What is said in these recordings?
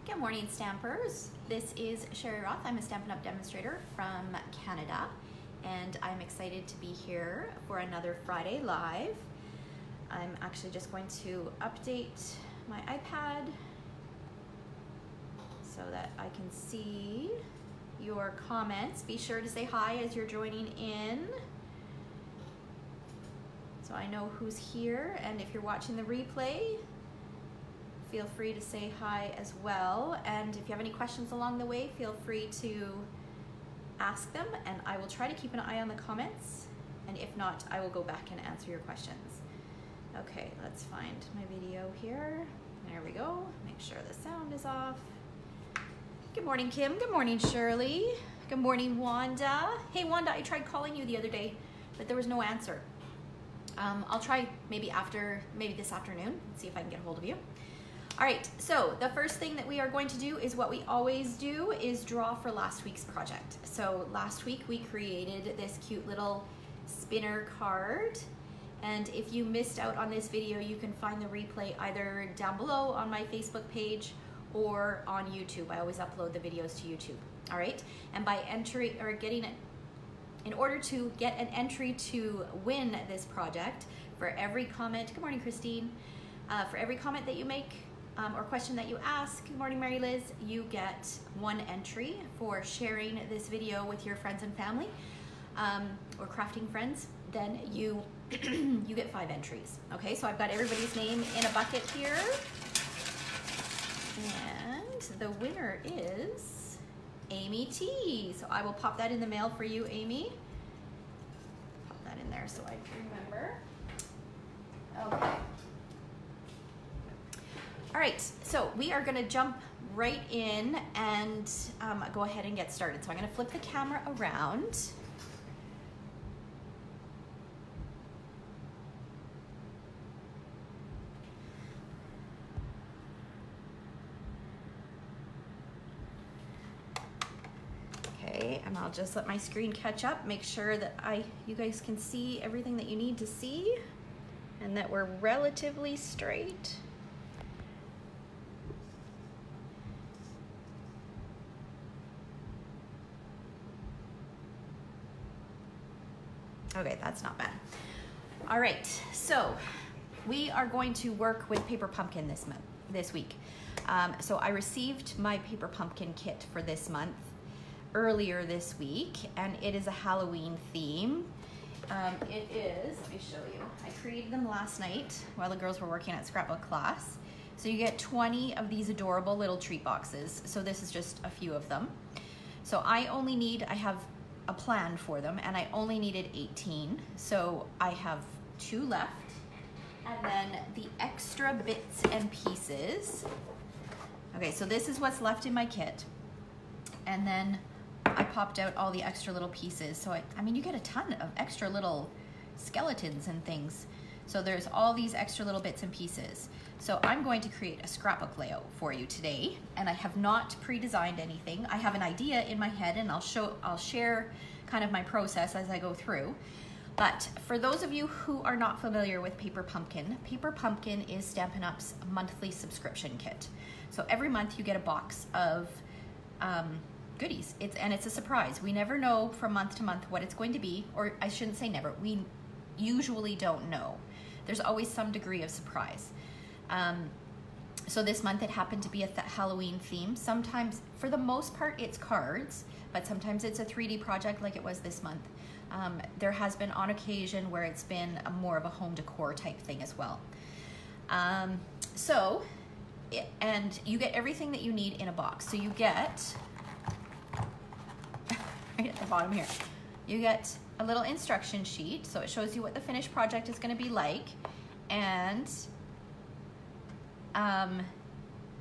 Good morning, Stampers. This is Sherry Roth. I'm a Stampin' Up! Demonstrator from Canada, and I'm excited to be here for another Friday Live. I'm actually just going to update my iPad so that I can see your comments. Be sure to say hi as you're joining in, so I know who's here, and if you're watching the replay, feel free to say hi as well. And if you have any questions along the way, feel free to ask them, and I will try to keep an eye on the comments, and if not, I will go back and answer your questions. Okay, let's find my video here. There we go. Make sure the sound is off. Good morning, Kim. Good morning, Shirley. Good morning, Wanda. Hey, Wanda, I tried calling you the other day, but there was no answer. I'll try maybe this afternoon, see if I can get a hold of you. All right, so the first thing that we are going to do is what we always do, is draw for last week's project. So last week we created this cute little spinner card, and if you missed out on this video, you can find the replay either down below on my Facebook page or on YouTube. I always upload the videos to YouTube. All right, and by entry or getting it, in order to get an entry to win this project, for every comment, good morning, Christine, for every comment that you make or question that you ask, good morning, Mary Liz, you get one entry for sharing this video with your friends and family or crafting friends. Then you you get 5 entries. Okay, so I've got everybody's name in a bucket here, and the winner is Amy T. So I will pop that in the mail for you, Amy. Pop that in there so I can remember. Okay. All right, so we are gonna jump right in and go ahead and get started. So I'm gonna flip the camera around. Okay, and I'll just let my screen catch up, make sure that you guys can see everything that you need to see and that we're relatively straight. Okay, that's not bad. All right, so we are going to work with Paper Pumpkin this week. So I received my Paper Pumpkin kit for this month earlier this week, and it is a Halloween theme. It is, let me show you. I created them last night while the girls were working at scrapbook class. So you get 20 of these adorable little treat boxes. So this is just a few of them. So I have a plan for them, and I only needed 18. So I have 2 left, and then the extra bits and pieces. Okay, so this is what's left in my kit. And then I popped out all the extra little pieces. So I mean, you get a ton of extra little skeletons and things. So there's all these extra little bits and pieces. So I'm going to create a scrapbook layout for you today, and I have not pre-designed anything. I have an idea in my head, and I'll share kind of my process as I go through. But for those of you who are not familiar with Paper Pumpkin is Stampin' Up's monthly subscription kit. So every month you get a box of goodies. It's a surprise. We never know from month to month what it's going to be, or I shouldn't say never. We usually don't know. There's always some degree of surprise. So this month it happened to be a Halloween theme. Sometimes, for the most part, it's cards, but sometimes it's a 3D project like it was this month. There has been on occasion where it's been more of a home decor type thing as well. And you get everything that you need in a box. So you get, right at the bottom here, you get a little instruction sheet. So it shows you what the finished project is gonna be like.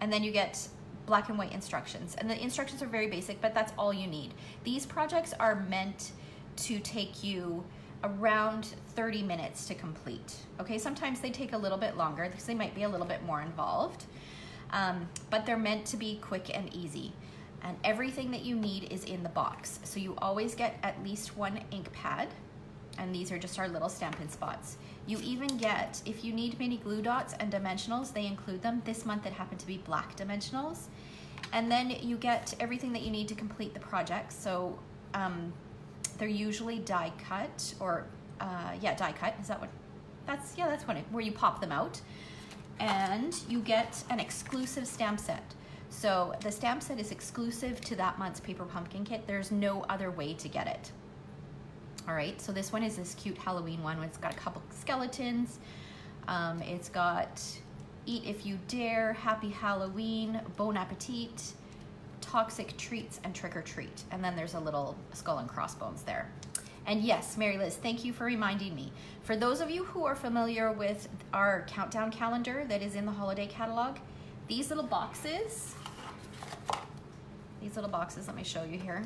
And then you get black and white instructions. And the instructions are very basic, but that's all you need. These projects are meant to take you around 30 minutes to complete. Okay, sometimes they take a little bit longer because they might be a little bit more involved, but they're meant to be quick and easy. And everything that you need is in the box. So you always get at least 1 ink pad, and these are just our little Stampin' Spots. You even get, if you need mini glue dots and dimensionals, they include them. This month it happened to be black dimensionals. And then you get everything that you need to complete the project. So they're usually die cut, or yeah, die cut. Is that what? That's what where you pop them out, and you get an exclusive stamp set. So the stamp set is exclusive to that month's Paper Pumpkin kit. There's no other way to get it. All right, so this one is this cute Halloween one. It's got a couple skeletons. It's got Eat If You Dare, Happy Halloween, Bon Appetit, Toxic Treats, and Trick or Treat. And then there's a little skull and crossbones there. And yes, Mary Liz, thank you for reminding me. For those of you who are familiar with our countdown calendar that is in the holiday catalog, these little boxes, let me show you here.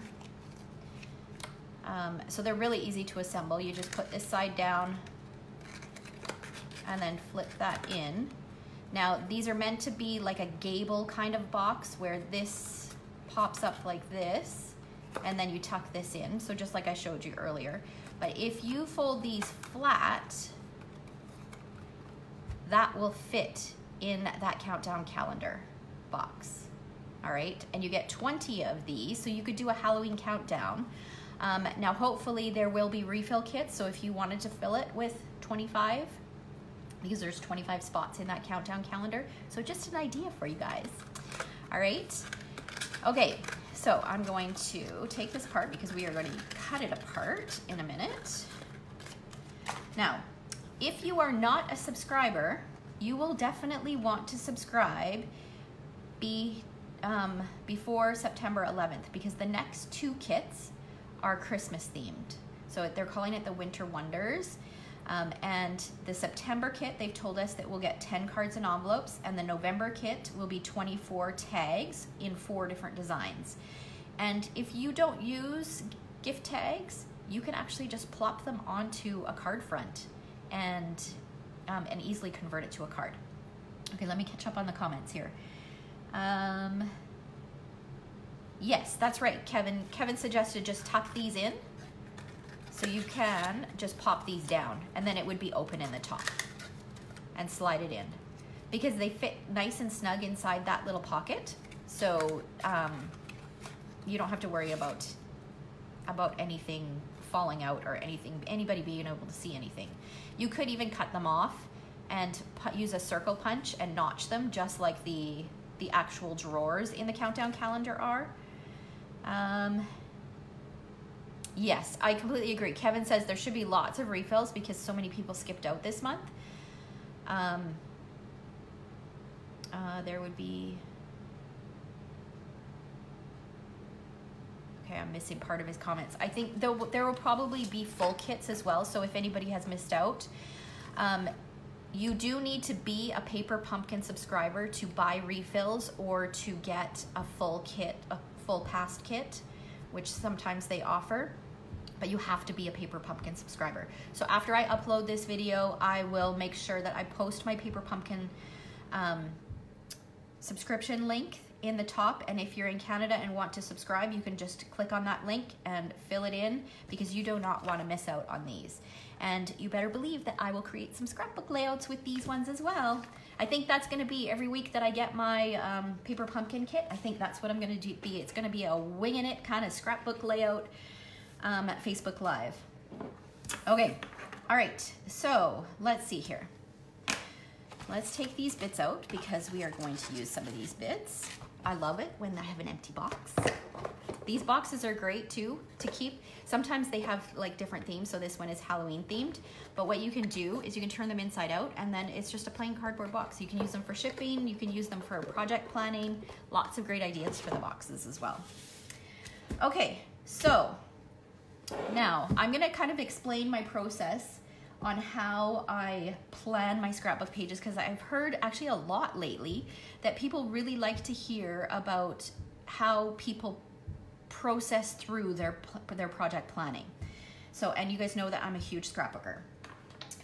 So they're really easy to assemble. You just put this side down and then flip that in. Now, these are meant to be like a gable kind of box where this pops up like this, and then you tuck this in, so just like I showed you earlier. But if you fold these flat, that will fit in that countdown calendar box. All right, and you get 20 of these, so you could do a Halloween countdown. Now, hopefully there will be refill kits, so if you wanted to fill it with 25, because there's 25 spots in that countdown calendar, so just an idea for you guys. All right, okay, so I'm going to take this apart because we are going to cut it apart in a minute. Now, if you are not a subscriber, you will definitely want to subscribe before September 11th, because the next 2 kits are Christmas themed. So they're calling it the Winter Wonders. And the September kit, they've told us that we'll get 10 cards and envelopes, and the November kit will be 24 tags in 4 different designs. And if you don't use gift tags, you can actually just plop them onto a card front and easily convert it to a card. Okay, let me catch up on the comments here. Yes, that's right, Kevin. Kevin suggested just tuck these in. So you can just pop these down, and then it would be open in the top, and slide it in, because they fit nice and snug inside that little pocket. So you don't have to worry about anything falling out or anybody being able to see anything. You could even cut them off and use a circle punch and notch them, just like the actual drawers in the countdown calendar are. Yes, I completely agree. Kevin says there should be lots of refills because so many people skipped out this month. There would be... Okay, I'm missing part of his comments. I think there will probably be full kits as well, so if anybody has missed out, you do need to be a Paper Pumpkin subscriber to buy refills or to get a full kit, a full past kit, which sometimes they offer, but you have to be a Paper Pumpkin subscriber. So after I upload this video, I will make sure that I post my Paper Pumpkin subscription link in the top, and if you're in Canada and want to subscribe, you can just click on that link and fill it in, because you do not want to miss out on these. And you better believe that I will create some scrapbook layouts with these ones as well. I think that's going to be every week that I get my Paper Pumpkin kit. I think that's what I'm going to be. It's going to be a winging it kind of scrapbook layout at Facebook Live. Okay, all right, so let's see here. Let's take these bits out because we are going to use some of these bits. I love it when I have an empty box. These boxes are great too to keep. Sometimes they have like different themes, so this one is Halloween themed. But what you can do is you can turn them inside out, and then it's just a plain cardboard box. You can use them for shipping, you can use them for project planning. Lots of great ideas for the boxes as well. Okay, so now I'm gonna kind of explain my process on how I plan my scrapbook pages, because I've heard actually a lot lately that people really like to hear about how people process through their project planning. So, and you guys know that I'm a huge scrapbooker.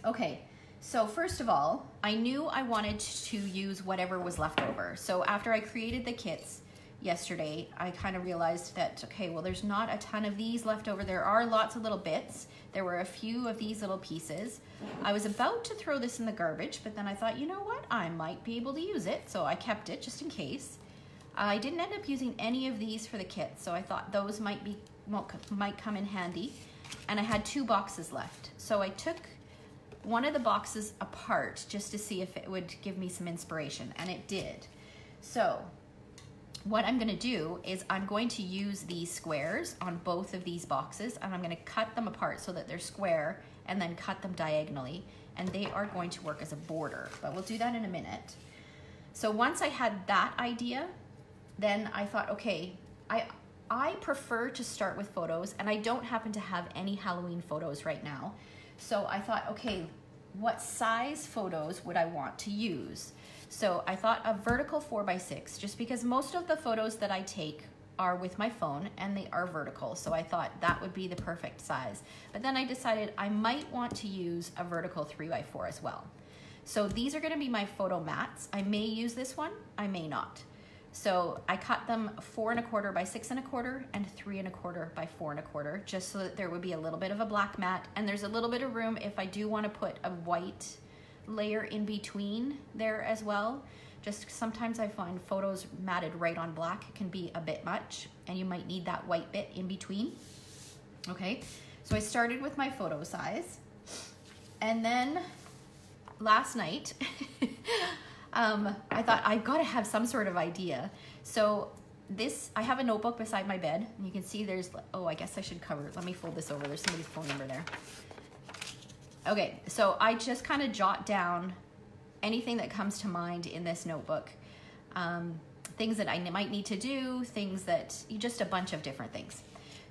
Okay, so first of all, I knew I wanted to use whatever was left over. So after I created the kits yesterday, I kind of realized that, okay, well, there's not a ton of these left over. There are lots of little bits. There were a few of these little pieces. I was about to throw this in the garbage, but then I thought, you know what? I might be able to use it. So I kept it just in case. I didn't end up using any of these for the kit, so I thought those might come in handy. And I had 2 boxes left. So I took one of the boxes apart just to see if it would give me some inspiration, and it did. So what I'm gonna do is I'm going to use these squares on both of these boxes, and I'm gonna cut them apart so that they're square and then cut them diagonally, and they are going to work as a border, but we'll do that in a minute. So once I had that idea, then I thought, okay, I prefer to start with photos, and I don't happen to have any Halloween photos right now. So I thought, okay, what size photos would I want to use? So I thought a vertical 4x6, just because most of the photos that I take are with my phone and they are vertical. So I thought that would be the perfect size. But then I decided I might want to use a vertical 3x4 as well. So these are gonna be my photo mats. I may use this one, I may not. So I cut them 4 1/4 by 6 1/4 and 3 1/4 by 4 1/4, just so that there would be a little bit of a black mat, and there's a little bit of room if I do want to put a white layer in between there as well. Just sometimes I find photos matted right on black can be a bit much, and you might need that white bit in between. Okay, so I started with my photo size, and then last night I thought I've got to have some sort of idea. So I have a notebook beside my bed, and you can see there's, oh, I guess I should cover it. Let me fold this over. There's somebody's phone number there. Okay, so I just kind of jot down anything that comes to mind in this notebook. Things that I might need to do, just a bunch of different things.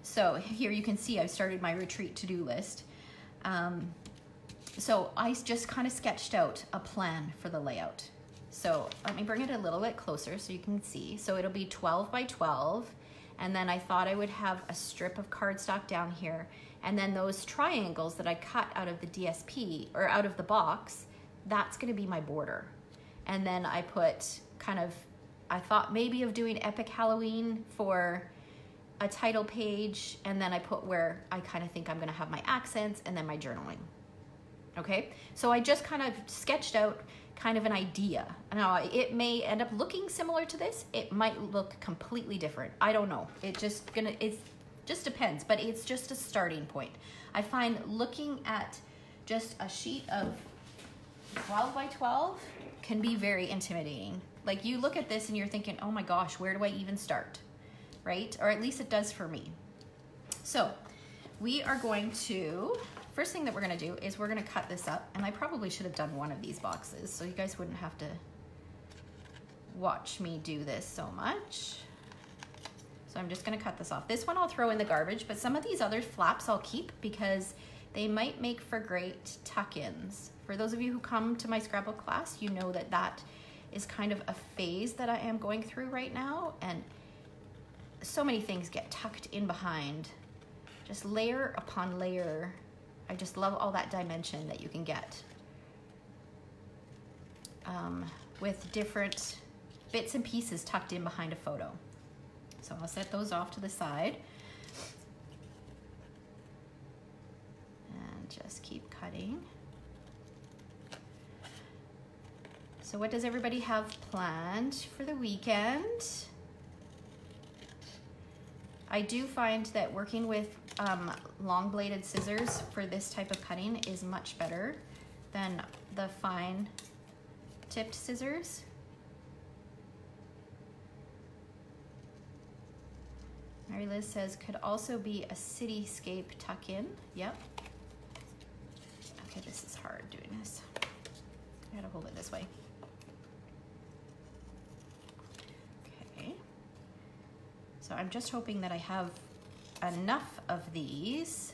So here you can see I've started my retreat to-do list. So I just kind of sketched out a plan for the layout. So let me bring it a little bit closer so you can see. So it'll be 12 by 12. And then I thought I would have a strip of cardstock down here. And then those triangles that I cut out of the DSP, or out of the box, that's gonna be my border. And then I put I thought maybe of doing Epic Halloween for a title page. And then I put where I kind of think I'm gonna have my accents and then my journaling. Okay, so I just kind of sketched out kind of an idea. Now, it may end up looking similar to this. It might look completely different. I don't know. It just depends, but it's just a starting point. I find looking at just a sheet of 12 by 12 can be very intimidating. Like, you look at this and you're thinking, oh my gosh, where do I even start, right? Or at least it does for me. So we are going to, first thing that we're gonna do is we're gonna cut this up, and I probably should have done one of these boxes so you guys wouldn't have to watch me do this so much. So I'm just gonna cut this off. This one I'll throw in the garbage, but some of these other flaps I'll keep because they might make for great tuck-ins. For those of you who come to my scrapbook class, you know that that is kind of a phase that I am going through right now, and so many things get tucked in behind, just layer upon layer. I just love all that dimension that you can get with different bits and pieces tucked in behind a photo. So I'll set those off to the side and just keep cutting. So what does everybody have planned for the weekend? I do find that working with long bladed scissors for this type of cutting is much better than the fine tipped scissors. Mary Liz says, could also be a cityscape tuck-in. Yep. Okay, this is hard doing this. I gotta hold it this way. Okay. So I'm just hoping that I have enough of these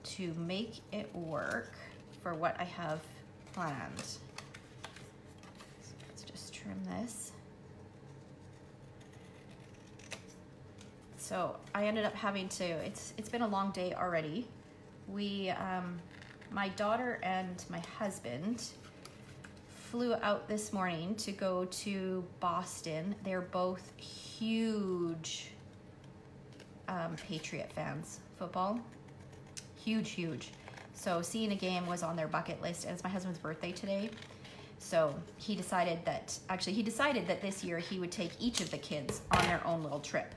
to make it work for what I have planned. So let's just trim this. So I ended up having to, it's been a long day already. My daughter and my husband flew out this morning to go to Boston. They're both huge Patriot fans, football, huge. So seeing a game was on their bucket list, and it's my husband's birthday today. So he decided that this year he would take each of the kids on their own little trip.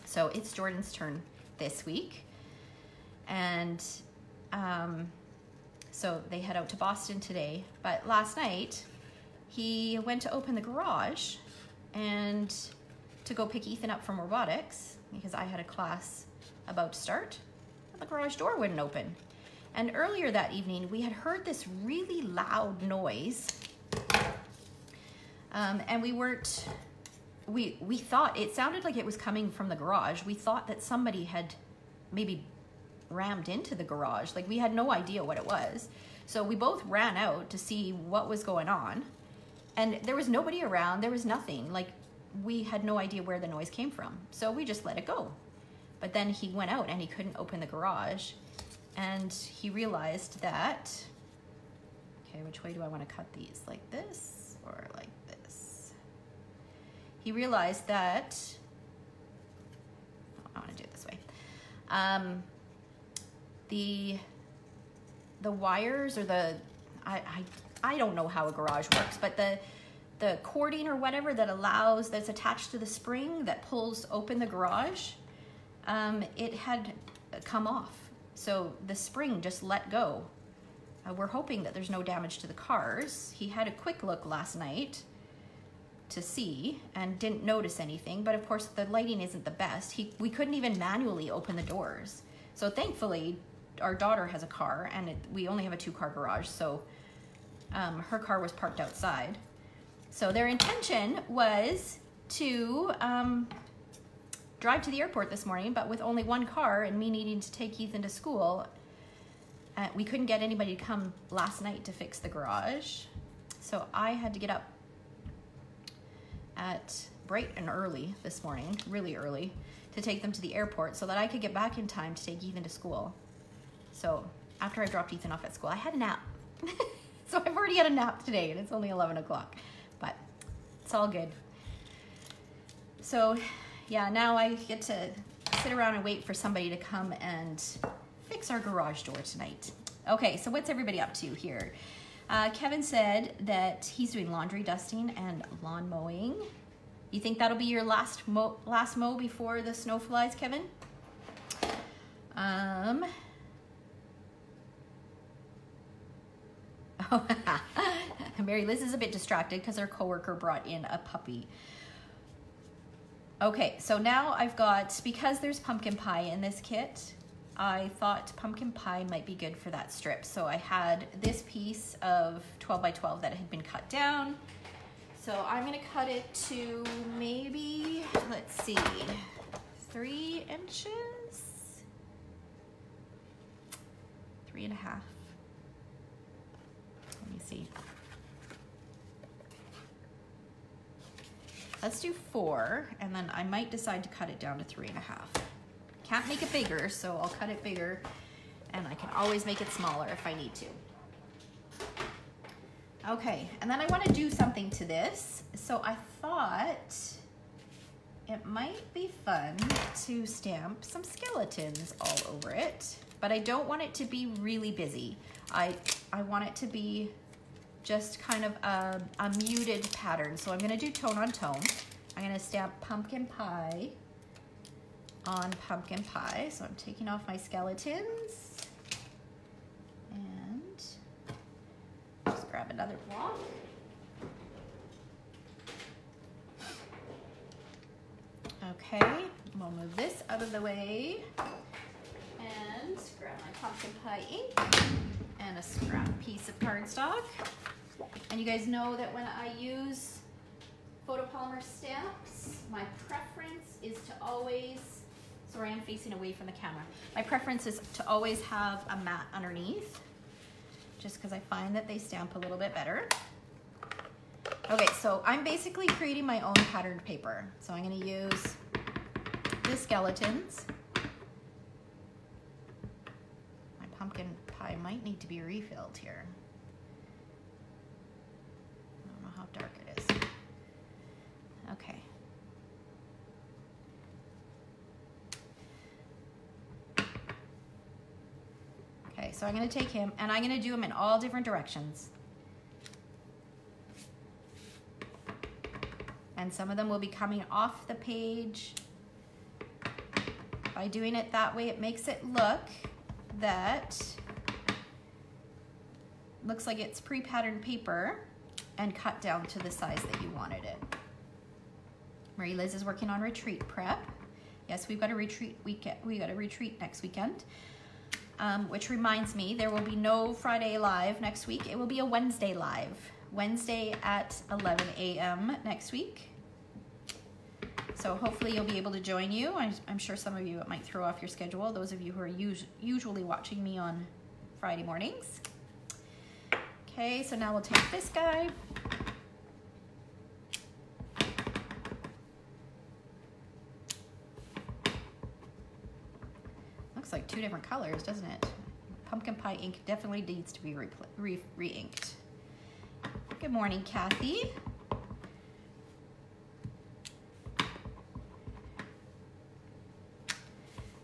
So it's Jordan's turn this week. And so they head out to Boston today. But last night he went to open the garage and to go pick Ethan up from robotics because I had a class about to start. And the garage door wouldn't open. And earlier that evening, we had heard this really loud noise. And we thought, it sounded like it was coming from the garage. We thought that somebody had maybe rammed into the garage. Like, we had no idea what it was. So we both ran out to see what was going on. And there was nobody around, there was nothing. Like, we had no idea where the noise came from. So we just let it go. But then he went out and he couldn't open the garage. And he realized that, okay, which way do I want to cut these? Like this or like this? He realized that, I want to do it this way. The wires or I don't know how a garage works, but the cording or whatever that's attached to the spring that pulls open the garage, it had come off. So the spring just let go. We're hoping that there's no damage to the cars. He had a quick look last night to see and didn't notice anything, but of course the lighting isn't the best. We couldn't even manually open the doors. So thankfully our daughter has a car and we only have a 2-car garage, so her car was parked outside. So their intention was to drive to the airport this morning, but with only 1 car and me needing to take Ethan to school, we couldn't get anybody to come last night to fix the garage. So I had to get up at bright and early this morning, really early, to take them to the airport so that I could get back in time to take Ethan to school. So after I dropped Ethan off at school, I had a nap. So I've already had a nap today and it's only 11 o'clock, but it's all good. So yeah, now I get to sit around and wait for somebody to come and fix our garage door tonight. Okay, so what's everybody up to here? Kevin said that he's doing laundry, dusting, and lawn mowing. You think that'll be your last mow before the snow flies, Kevin? Mary Liz is a bit distracted because her coworker brought in a puppy. Okay, so now I've got, because there's pumpkin pie in this kit, I thought pumpkin pie might be good for that strip. So I had this piece of 12 by 12 that had been cut down. So I'm gonna cut it to maybe, let's see, 3 inches? 3.5. Let me see. Let's do 4, and then I might decide to cut it down to 3.5. Can't make it bigger, so I'll cut it bigger, and I can always make it smaller if I need to. Okay, and then I want to do something to this, so I thought it might be fun to stamp some skeletons all over it, but I don't want it to be really busy. I want it to be just kind of a muted pattern. So I'm gonna do tone on tone. I'm gonna stamp pumpkin pie on pumpkin pie. So I'm taking off my skeletons and just grab another block. Okay, we'll move this out of the way and grab my pumpkin pie ink and a scrap piece of cardstock. And you guys know that when I use photopolymer stamps, my preference is to always, sorry, I'm facing away from the camera. My preference is to always have a mat underneath, just because I find that they stamp a little bit better. Okay, so I'm basically creating my own patterned paper. So I'm gonna use the skeletons. My pumpkin pie might need to be refilled here. I don't know how dark it is. Okay. Okay, so I'm gonna take him and I'm gonna do him in all different directions. And some of them will be coming off the page. By doing it that way, it makes it looks like it's pre-patterned paper and cut down to the size that you wanted it. Mary Liz is working on retreat prep. Yes, we've got a retreat weekend. We got a retreat next weekend, which reminds me there will be no Friday live next week. It will be a Wednesday live. Wednesday at 11 a.m. next week. So hopefully you'll be able to join you. I'm sure some of you, it might throw off your schedule, those of you who are usually watching me on Friday mornings. Okay, so now we'll take this guy. Looks like two different colors, doesn't it? Pumpkin pie ink definitely needs to be re-inked. Good morning, Kathy.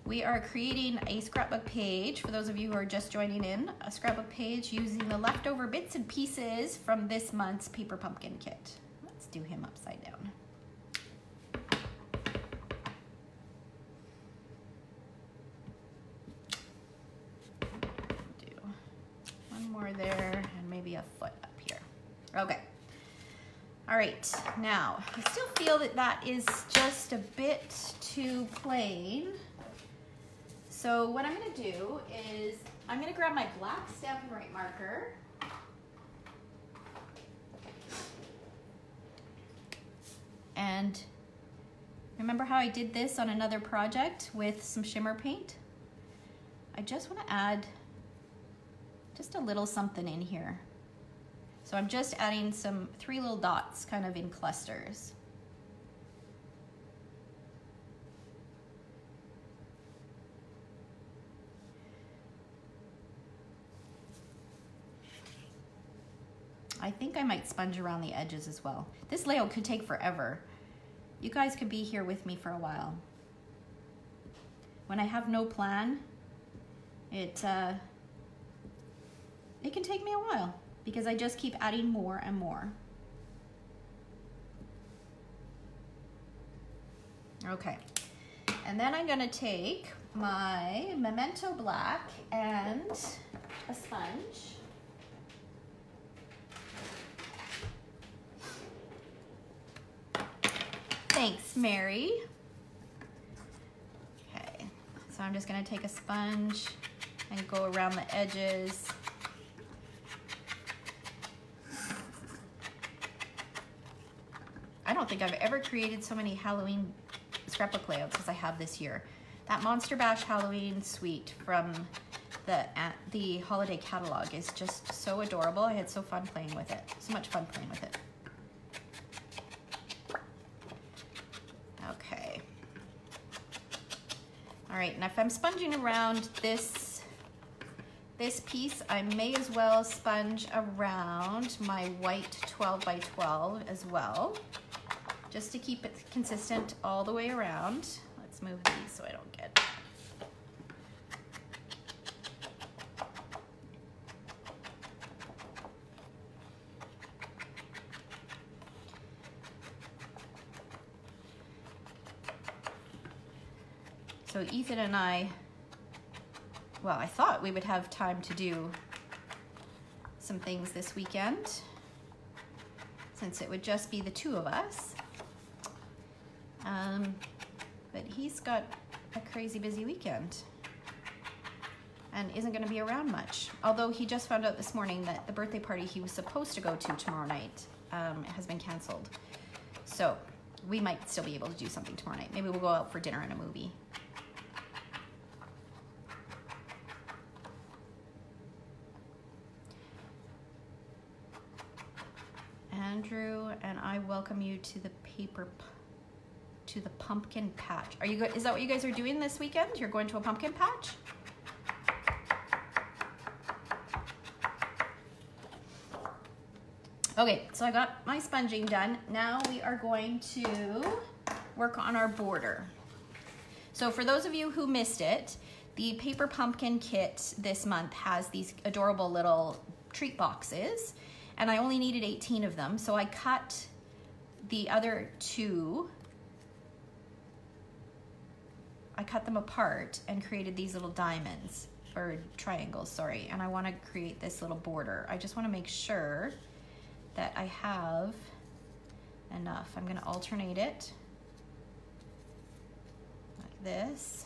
We are creating a scrapbook page, for those of you who are just joining in, a scrapbook page using the leftover bits and pieces from this month's Paper Pumpkin kit. Let's do him upside down. Do one more there and maybe a foot up here. Okay. All right, now I still feel that that is just a bit too plain. So what I'm gonna do is I'm gonna grab my black Stampin' Write marker and remember how I did this on another project with some shimmer paint? I just wanna add just a little something in here. So I'm just adding some 3 little dots kind of in clusters. I think I might sponge around the edges as well. This layout could take forever. You guys could be here with me for a while. When I have no plan, it can take me a while because I just keep adding more and more. Okay, and then I'm gonna take my Memento Black and a sponge. Thanks, Mary. Okay, so I'm just gonna take a sponge and go around the edges. I don't think I've ever created so many Halloween scrapbook layouts as I have this year. That Monster Bash Halloween suite from the holiday catalog is just so adorable. I had so much fun playing with it. Okay. All right, and if I'm sponging around this piece, I may as well sponge around my white 12 by 12 as well, just to keep it consistent all the way around. Let's move these so I don't get. So Ethan and I thought we would have time to do some things this weekend, since it would just be the two of us. But he's got a crazy busy weekend and isn't going to be around much. Although he just found out this morning that the birthday party he was supposed to go to tomorrow night has been canceled. So we might still be able to do something tomorrow night. Maybe we'll go out for dinner and a movie. Andrew and I welcome you to the pumpkin patch. Are you? Is that what you guys are doing this weekend? You're going to a pumpkin patch? Okay, so I got my sponging done. Now we are going to work on our border. So for those of you who missed it, the Paper Pumpkin kit this month has these adorable little treat boxes, and I only needed 18 of them, so I cut the other two, I cut them apart and created these little diamonds, or triangles, sorry, and I want to create this little border. I just want to make sure that I have enough. I'm going to alternate it like this.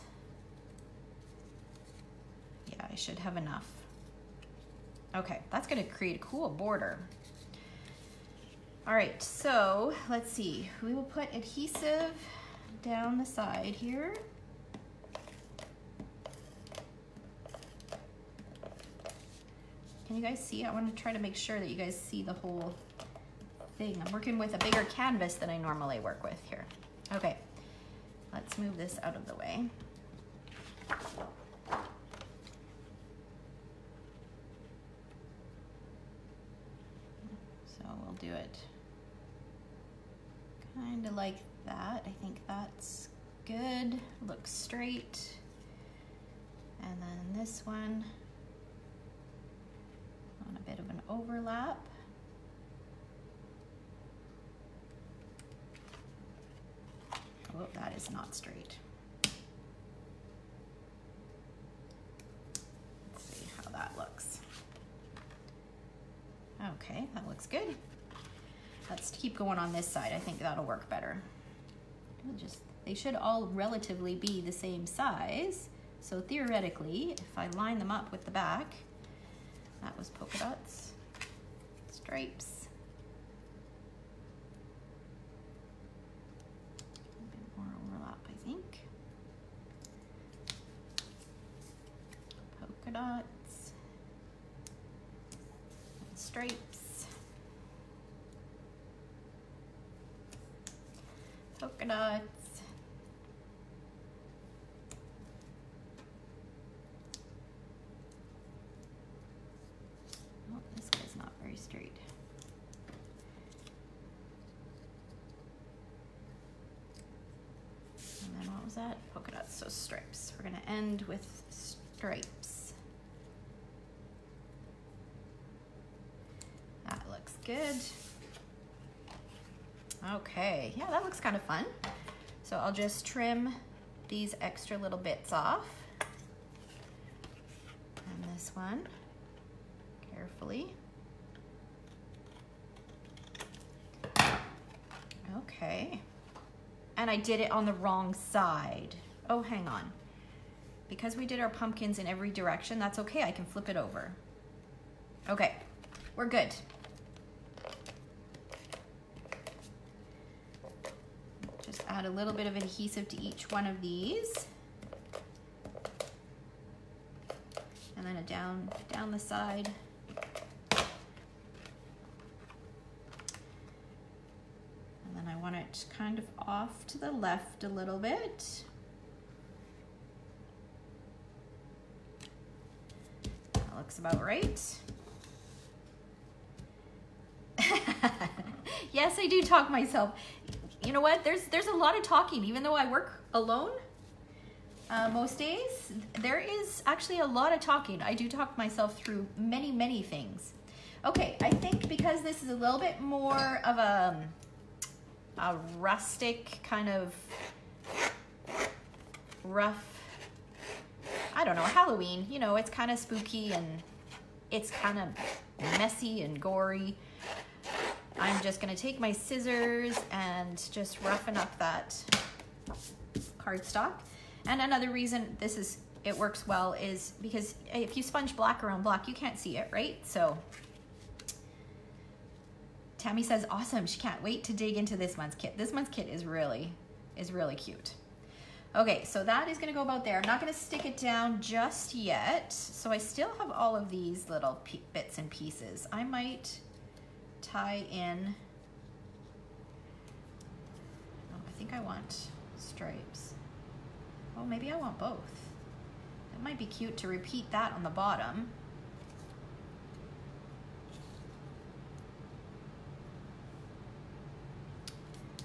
Yeah, I should have enough. Okay, that's going to create a cool border. All right, so let's see. We will put adhesive down the side here. Can you guys see? I want to try to make sure that you guys see the whole thing. I'm working with a bigger canvas than I normally work with here. Okay, let's move this out of the way. So we'll do it kind of like that. I think that's good. Looks straight. And then this one, on a bit of an overlap. Oh, that is not straight. Let's see how that looks. Okay, that looks good. Let's keep going on this side. I think that'll work better. They should all relatively be the same size. So theoretically, if I line them up with the back, that was polka dots, stripes. A bit more overlap, I think. Polka dots, and stripes, polka dots. Straight. And then what was that? Polka dots, so stripes. We're going to end with stripes. That looks good. Okay, yeah, that looks kind of fun. So I'll just trim these extra little bits off. And this one, carefully. Okay, and I did it on the wrong side. Oh, hang on. Because we did our pumpkins in every direction, that's okay, I can flip it over. Okay, we're good. Just add a little bit of adhesive to each one of these. And then down the side. I want it kind of off to the left a little bit. That looks about right. Yes, I do talk myself. You know what? There's a lot of talking, even though I work alone most days. There is actually a lot of talking. I do talk myself through many things. Okay, I think because this is a little bit more of a rustic kind of rough, I don't know, Halloween, you know, it's kind of spooky and it's kind of messy and gory. I'm just gonna take my scissors and just roughen up that cardstock. And another reason it works well is because if you sponge black around black, you can't see it, right? So Tammy says, awesome, she can't wait to dig into this month's kit. This month's kit is really cute. Okay, so that is gonna go about there. I'm not gonna stick it down just yet. So I still have all of these little bits and pieces. I might tie in, oh, I think I want stripes. Oh, maybe I want both. It might be cute to repeat that on the bottom.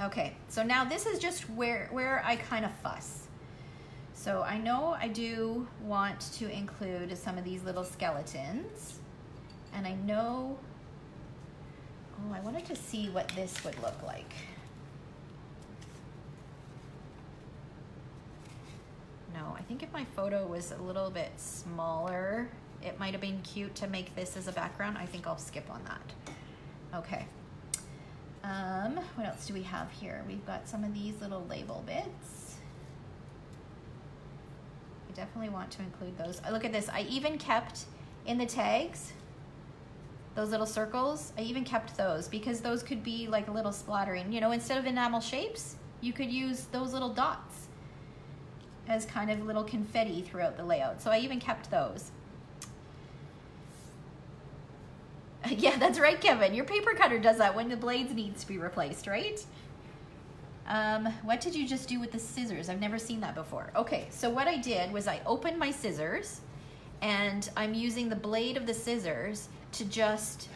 Okay, so now this is just where I kind of fuss. So I know I do want to include some of these little skeletons, and I know, oh, I wanted to see what this would look like. know. I think if my photo was a little bit smaller, it might have been cute to make this as a background. I think I'll skip on that. Okay. What else do we have here? We've got some of these little label bits. I definitely want to include those. Look at this. I even kept in the tags those little circles. I even kept those because those could be like a little splattering. You know, instead of enamel shapes, you could use those little dots as kind of little confetti throughout the layout. So I even kept those. Yeah, that's right, Kevin. Your paper cutter does that when the blades needs to be replaced, right? What did you just do with the scissors? I've never seen that before. Okay, so what I did was I opened my scissors and I'm using the blade of the scissors to just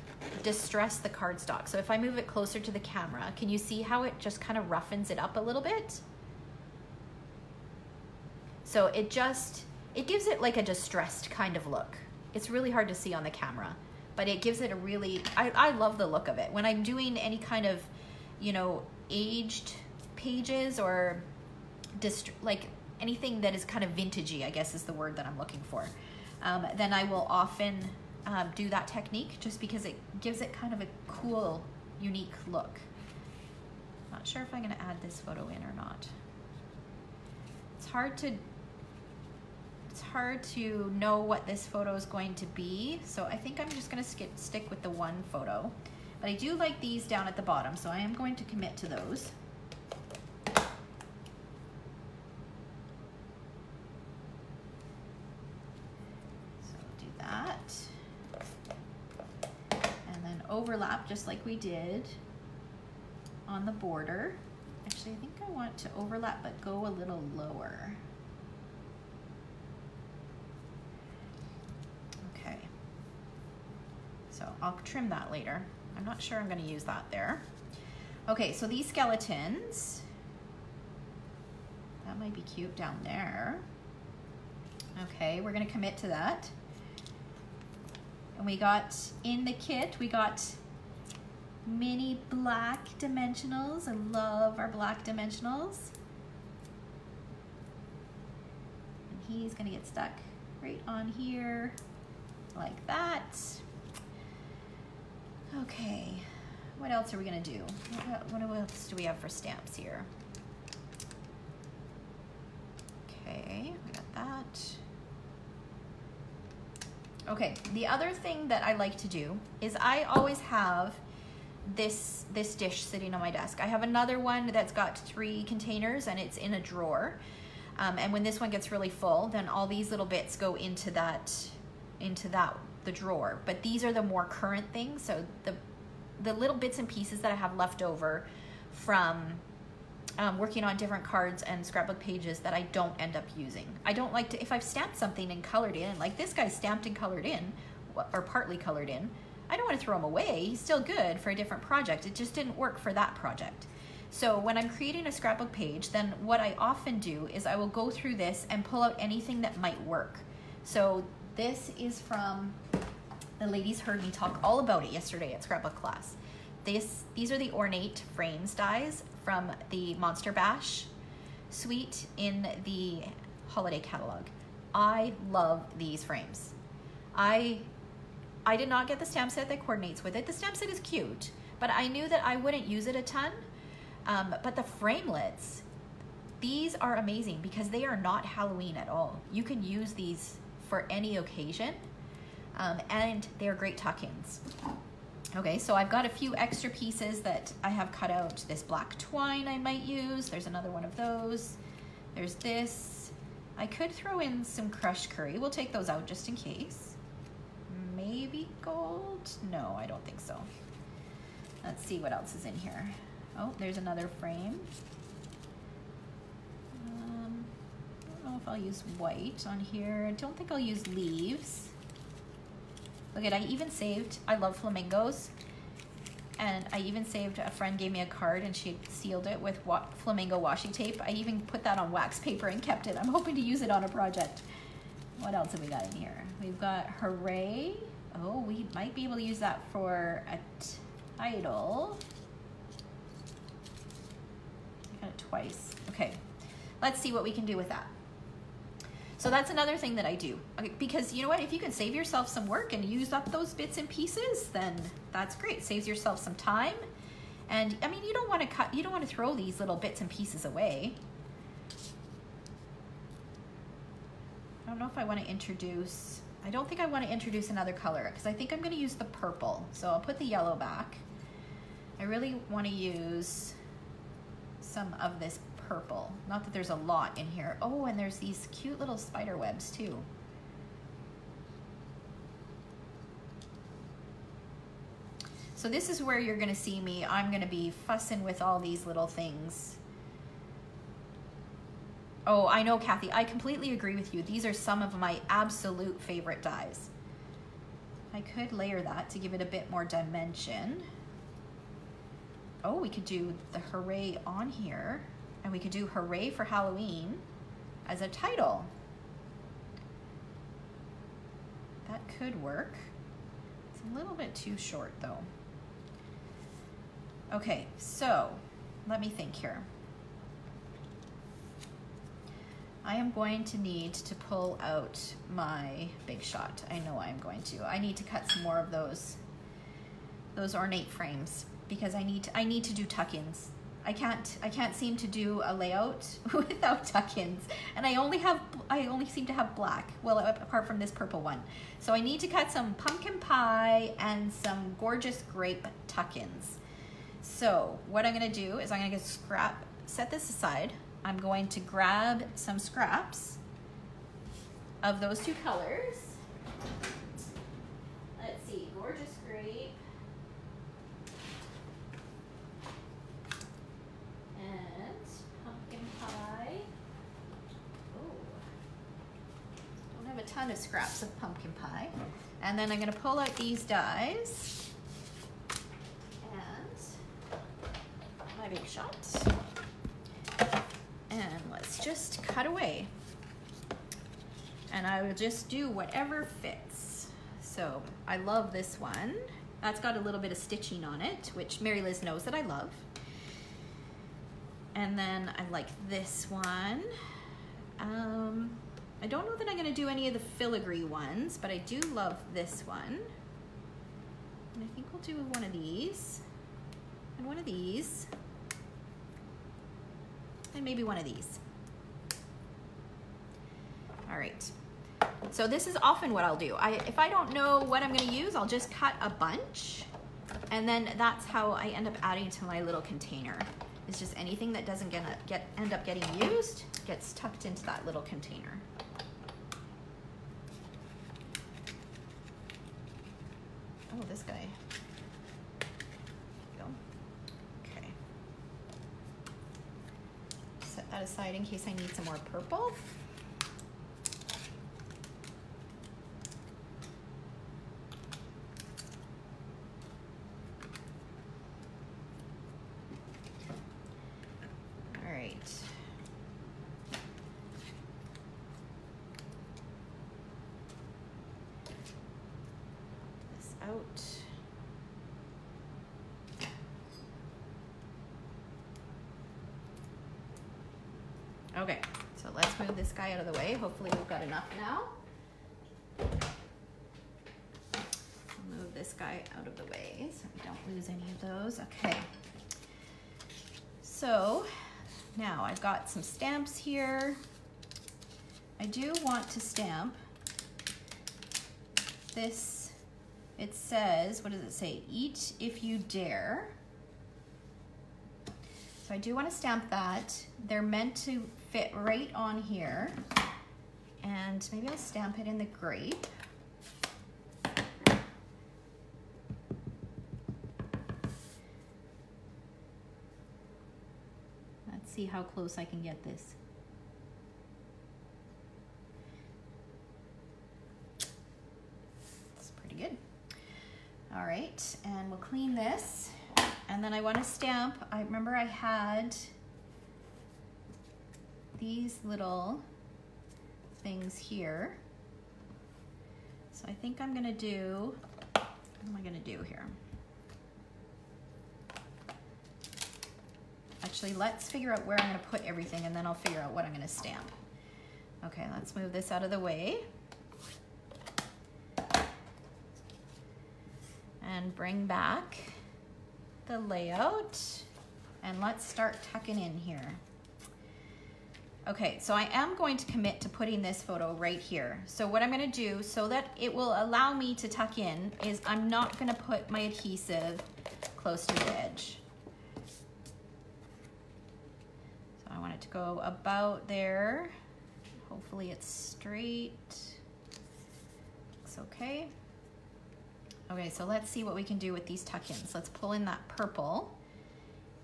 distress the cardstock. So if I move it closer to the camera, can you see how it just kind of roughens it up a little bit? So it gives it like a distressed kind of look. It's really hard to see on the camera, but it gives it a really, I love the look of it. When I'm doing any kind of, you know, aged pages or like anything that is kind of vintagey, I guess is the word that I'm looking for, then I will often do that technique just because it gives it kind of a cool, unique look. Not sure if I'm gonna add this photo in or not. It's hard to know what this photo is going to be, so I think I'm just gonna stick with the one photo. But I do like these down at the bottom, so I am going to commit to those. So do that. And then overlap just like we did on the border. Actually, I think I want to overlap but go a little lower. Okay. So I'll trim that later. I'm not sure I'm going to use that there. Okay, so these skeletons, that might be cute down there. Okay, we're going to commit to that. And we got, in the kit, we got mini black dimensionals. I love our black dimensionals. And he's going to get stuck right on here like that. Okay, what else are we gonna do? What else do we have for stamps here? Okay, we got that. Okay, the other thing that I like to do is I always have this dish sitting on my desk. I have another one that's got 3 containers and it's in a drawer. And when this one gets really full, then all these little bits go into the drawer. But these are the more current things. So the little bits and pieces that I have left over from working on different cards and scrapbook pages that I don't end up using. I don't like to, if I've stamped something and colored in, like this guy's stamped and colored in, or partly colored in, I don't want to throw him away. He's still good for a different project. It just didn't work for that project. So when I'm creating a scrapbook page, then what I often do is I will go through this and pull out anything that might work. So this is from, the ladies heard me talk all about it yesterday at scrapbook class. These are the ornate frames dies from the Monster Bash suite in the holiday catalog. I love these frames. I did not get the stamp set that coordinates with it. The stamp set is cute, but I knew that I wouldn't use it a ton. But the framelits, these are amazing because they are not Halloween at all. You can use these for any occasion, and they're great tuck-ins. Okay, so I've got a few extra pieces that I have cut out. This black twine I might use. There's another one of those. There's this. I could throw in some crushed curry. We'll take those out just in case. Maybe gold? No, I don't think so. Let's see what else is in here. Oh, there's another frame. I don't know if I'll use white on here. I don't think I'll use leaves. Look at, I even saved, I love flamingos. And I even saved, a friend gave me a card and she sealed it with flamingo washi tape. I even put that on wax paper and kept it. I'm hoping to use it on a project. What else have we got in here? We've got Hooray. Oh, we might be able to use that for a title. I got it twice. Okay, let's see what we can do with that. So that's another thing that I do, because you know what, if you can save yourself some work and use up those bits and pieces, then that's great. Saves yourself some time. And I mean, you don't want to throw these little bits and pieces away. I don't know if I want to introduce, I don't think I want to introduce another color, because I think I'm going to use the purple. So I'll put the yellow back. I really want to use some of this purple. Not that there's a lot in here. Oh, and there's these cute little spider webs too. So this is where you're gonna see me. I'm gonna be fussing with all these little things. Oh, I know, Kathy, I completely agree with you. These are some of my absolute favorite dyes. I could layer that to give it a bit more dimension. Oh, we could do the hooray on here. And we could do hooray for Halloween as a title. That could work. It's a little bit too short though. Okay, so let me think here. I am going to need to pull out my Big Shot. I know I'm going to. I need to cut some more of those ornate frames, because I need to do tuck-ins. I can't seem to do a layout without tuck-ins, and I only seem to have black, well, apart from this purple one. So I need to cut some pumpkin pie and some gorgeous grape tuck-ins. So what I'm gonna do is I'm gonna set this aside. I'm going to grab some scraps of those two colors. Let's see, gorgeous grape. A ton of scraps of pumpkin pie, and then I'm going to pull out these dies and my Big Shot, and let's just cut away, and I will just do whatever fits. So I love this one. That's got a little bit of stitching on it, which Mary Liz knows that I love. And then I like this one. I don't know that I'm going to do any of the filigree ones, but I do love this one. And I think we'll do one of these, and one of these, and maybe one of these. All right. So this is often what I'll do. If I don't know what I'm going to use, I'll just cut a bunch, and then that's how I end up adding to my little container. It's just anything that doesn't end up getting used gets tucked into that little container. Oh, this guy. There you go. Okay. Set that aside in case I need some more purple. All right. Out. Okay, so let's move this guy out of the way. Hopefully we've got enough now. I'll move this guy out of the way so we don't lose any of those. Okay. So now I've got some stamps here. I do want to stamp this. It says, what does it say? Eat if you dare. So I do want to stamp that. They're meant to fit right on here. And maybe I'll stamp it in the grape. Let's see how close I can get this. It's pretty good. All right, and we'll clean this. And then I want to stamp, I remember I had these little things here. So I think I'm gonna do, what am I gonna do here? Actually, let's figure out where I'm gonna put everything, and then I'll figure out what I'm gonna stamp. Okay, let's move this out of the way. And bring back the layout. And let's start tucking in here. Okay, so I am going to commit to putting this photo right here. So what I'm gonna do so that it will allow me to tuck in is I'm not gonna put my adhesive close to the edge. So I want it to go about there. Hopefully it's straight. Looks okay. Okay, so let's see what we can do with these tuck-ins. Let's pull in that purple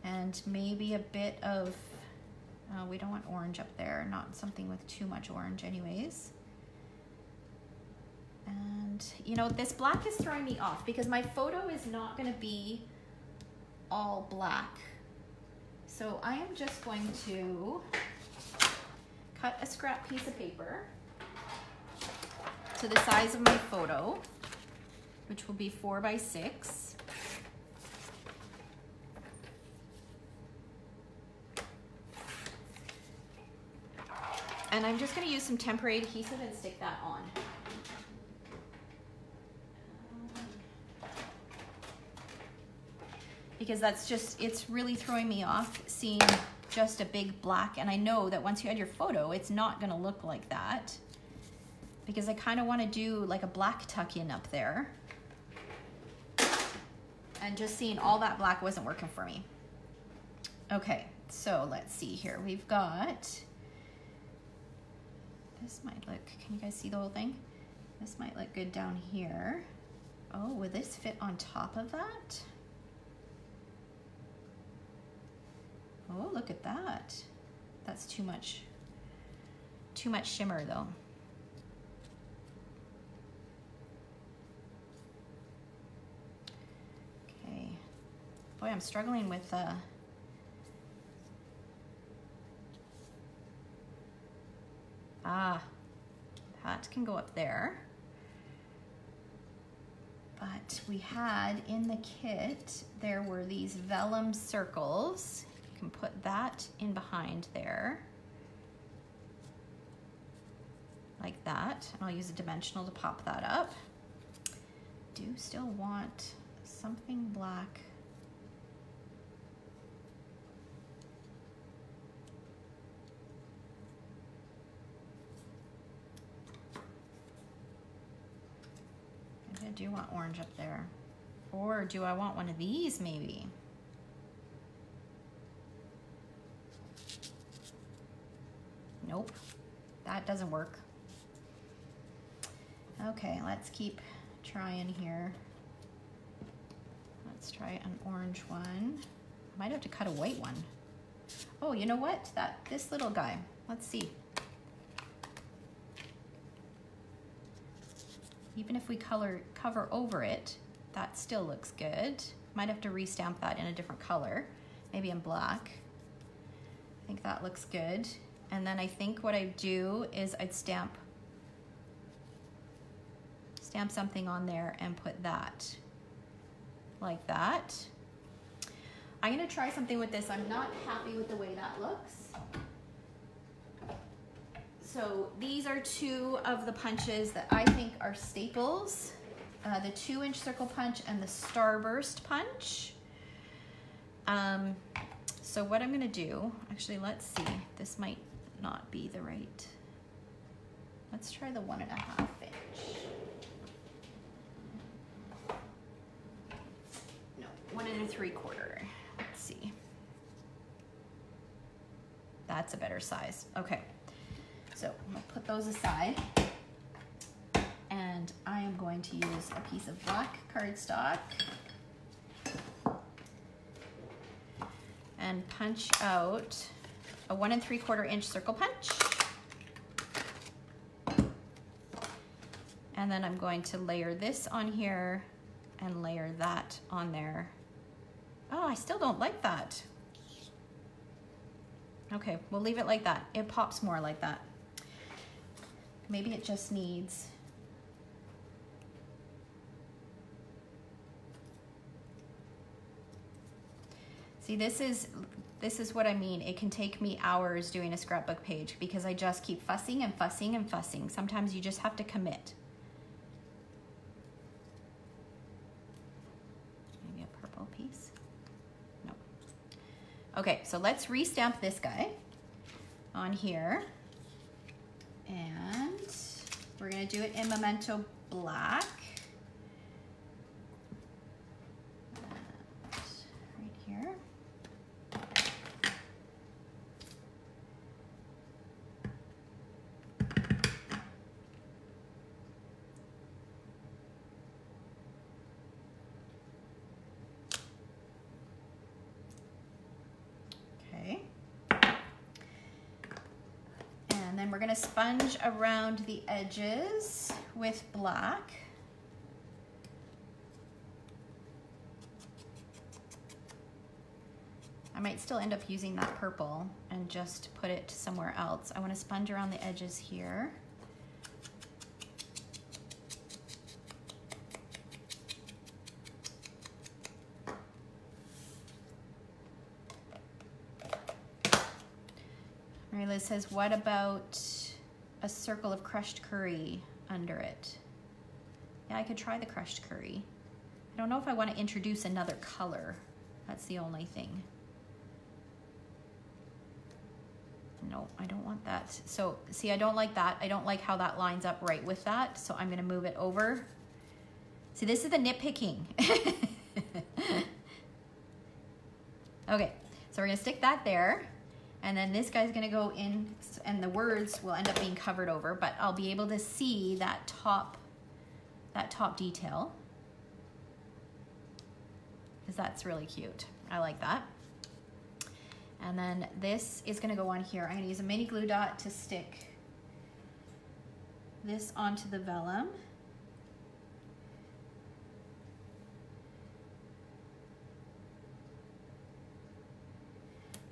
and maybe a bit of, we don't want orange up there, not something with too much orange anyways. And you know, this black is throwing me off because my photo is not gonna be all black. So I am just going to cut a scrap piece of paper to the size of my photo, which will be 4 by 6. And I'm just gonna use some temporary adhesive and stick that on. Because that's just, it's really throwing me off seeing just a big black. And I know that once you add your photo, it's not gonna look like that. Because I kind of want to do like a black tuck in up there. And just seeing all that black wasn't working for me. Okay, so let's see here. We've got, this might look, can you guys see the whole thing? This might look good down here. Oh, would this fit on top of that? Oh, look at that. That's too much shimmer though. Okay. Boy, I'm struggling with that can go up there. But we had in the kit, there were these vellum circles. You can put that in behind there. Like that. And I'll use a dimensional to pop that up. Do still want something black. I do want orange up there. Or do I want one of these maybe? Nope, that doesn't work. Okay, let's keep trying here. Let's try an orange one. Might have to cut a white one. Oh, you know what? This little guy, let's see. Even if we cover over it, that still looks good. Might have to restamp that in a different color, maybe in black. I think that looks good. And then I think what I'd do is I'd stamp something on there and put that like that. I'm gonna try something with this. I'm not happy with the way that looks. So these are two of the punches that I think are staples. The 2-inch circle punch and the starburst punch. So what I'm gonna do, actually let's see, this might not be the right, let's try the 1.5 inch. No, 1 3/4, let's see. That's a better size, okay. So I'm gonna put those aside and I am going to use a piece of black cardstock and punch out a 1 3/4 inch circle punch. And then I'm going to layer this on here and layer that on there. Oh, I still don't like that. Okay, we'll leave it like that. It pops more like that. Maybe it just needs, see, this is This is what I mean. It can take me hours doing a scrapbook page because I just keep fussing and fussing and fussing. Sometimes you just have to commit. Maybe a purple piece. No. Okay, so let's restamp this guy on here. And we're gonna do it in Memento Black. Right here. Okay. And then we're gonna sponge around the edges with black. I might still end up using that purple and just put it somewhere else. I want to sponge around the edges here. Mary Liz says, what about a circle of crushed curry under it? Yeah, I could try the crushed curry. I don't know if I want to introduce another color. That's the only thing. No, I don't want that. So see, I don't like that. I don't like how that lines up right with that. So I'm gonna move it over. See, this is the nitpicking. Okay, so we're gonna stick that there. And then this guy's gonna go in and the words will end up being covered over, but I'll be able to see that top detail. Because that's really cute. I like that. And then this is gonna go on here. I'm gonna use a mini glue dot to stick this onto the vellum.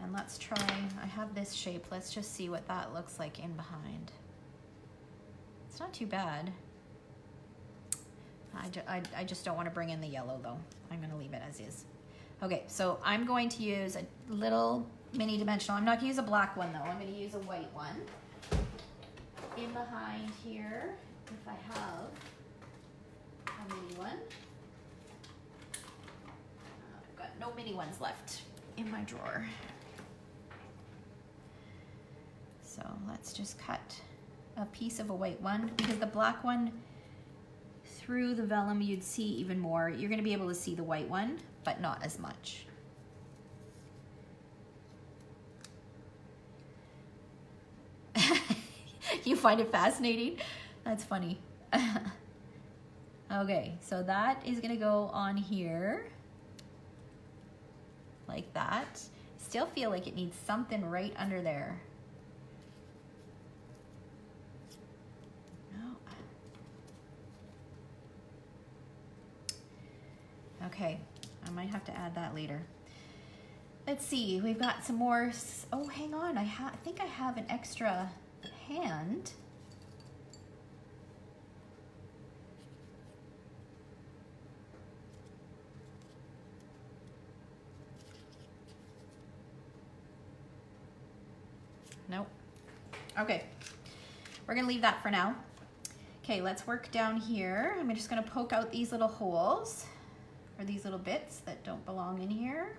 And let's try, I have this shape. Let's just see what that looks like in behind. It's not too bad. I just don't want to bring in the yellow though. I'm gonna leave it as is. Okay, so I'm going to use a little mini dimensional. I'm not gonna use a black one though. I'm gonna use a white one. In behind here, if I have a mini one. I've got no mini ones left in my drawer. So let's just cut a piece of a white one because the black one, through the vellum you'd see even more. You're gonna be able to see the white one, but not as much. You find it fascinating? That's funny. Okay, so that is gonna go on here like that. Still feel like it needs something right under there. No. Okay, I might have to add that later. Let's see, we've got some more. Oh, hang on, I think I have an extra hand. Nope. Okay, we're gonna leave that for now. Okay, let's work down here. I'm just gonna poke out these little holes, or these little bits that don't belong in here.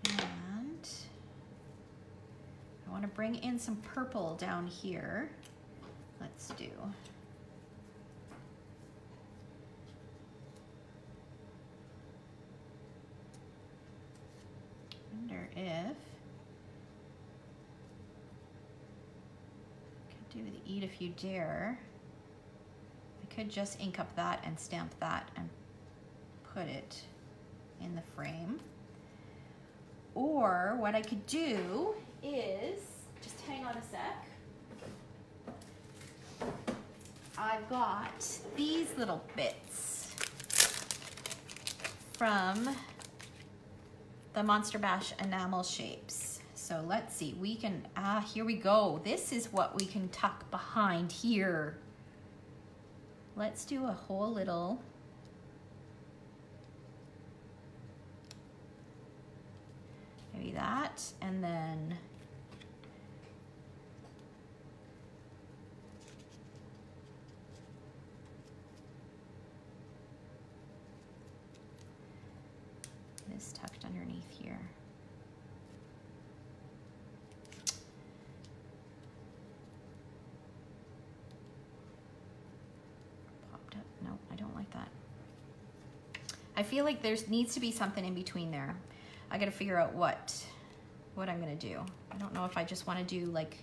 And I wanna bring in some purple down here. Let's do. If could do the Eat If You Dare. I could just ink up that and stamp that and put it in the frame. Or what I could do is, just hang on a sec. I've got these little bits from the Monster Bash enamel shapes. So let's see, we can, here we go. This is what we can tuck behind here. let's do a whole little maybe that, and then this tucked underneath here. Popped up. No, I don't like that. I feel like there needs to be something in between there. I gotta figure out what I'm gonna do. I don't know if I just wanna do like,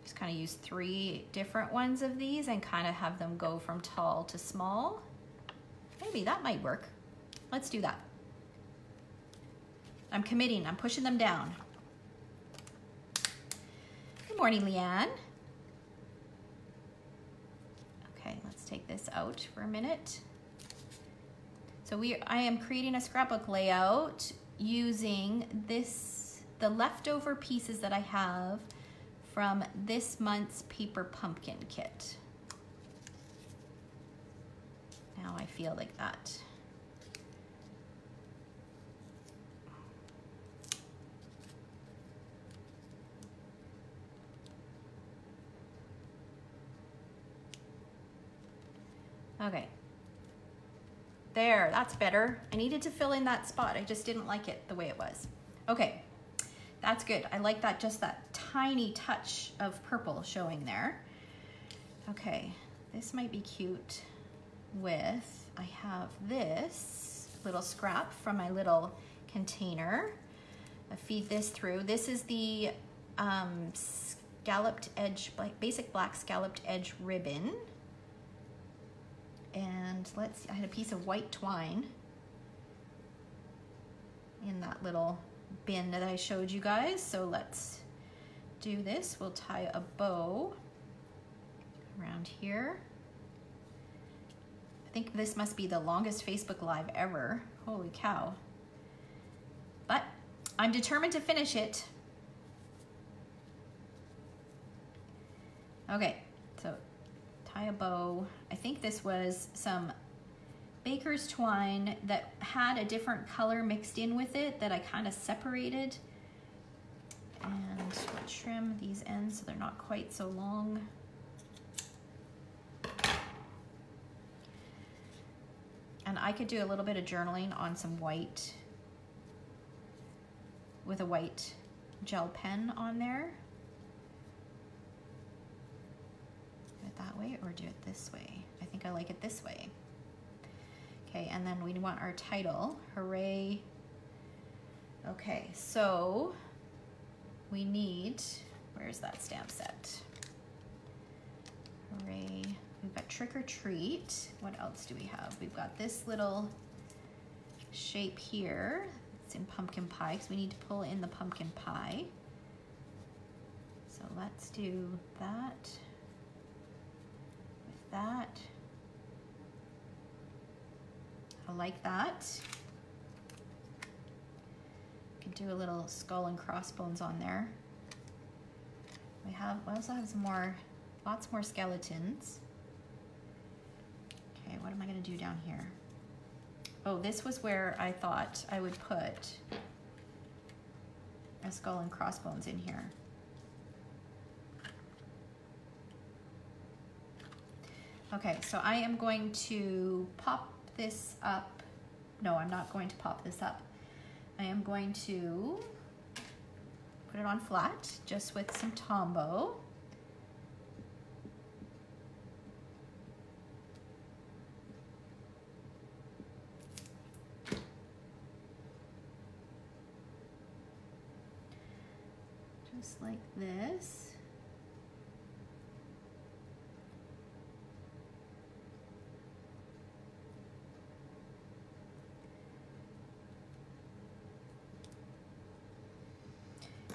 just kind of use 3 different ones of these and kind of have them go from tall to small. Maybe that might work. Let's do that. I'm committing, I'm pushing them down. Good morning, Leanne. Okay, let's take this out for a minute. So I am creating a scrapbook layout using the leftover pieces that I have from this month's Paper Pumpkin kit. Now I feel like that. Okay. There, that's better. I needed to fill in that spot. I just didn't like it the way it was. Okay, that's good. I like that, just that tiny touch of purple showing there. Okay, this might be cute with, I have this little scrap from my little container. I feed this through. This is the scalloped edge, like basic black scalloped edge ribbon. And let's see, I had a piece of white twine in that little bin that I showed you guys. So let's do this. We'll tie a bow around here. I think this must be the longest Facebook Live ever. Holy cow. But I'm determined to finish it. Okay, so tie a bow. I think this was some baker's twine that had a different color mixed in with it that I kind of separated. And we'll trim these ends so they're not quite so long. And I could do a little bit of journaling on some white, with a white gel pen on there. That way or do it this way? I think I like it this way. Okay, and then we want our title, Hooray. Okay, so we need, where's that stamp set? Hooray, we've got Trick or Treat. What else do we have? We've got this little shape here. It's in pumpkin pie because we need to pull in the pumpkin pie. So let's do that. That. I like that. Can do a little skull and crossbones on there. We also have some more, lots more skeletons. Okay, what am I gonna do down here? Oh, this was where I thought I would put a skull and crossbones in here. Okay, so I am going to pop this up. No, I'm not going to pop this up. I am going to put it on flat, just with some Tombow. Just like this.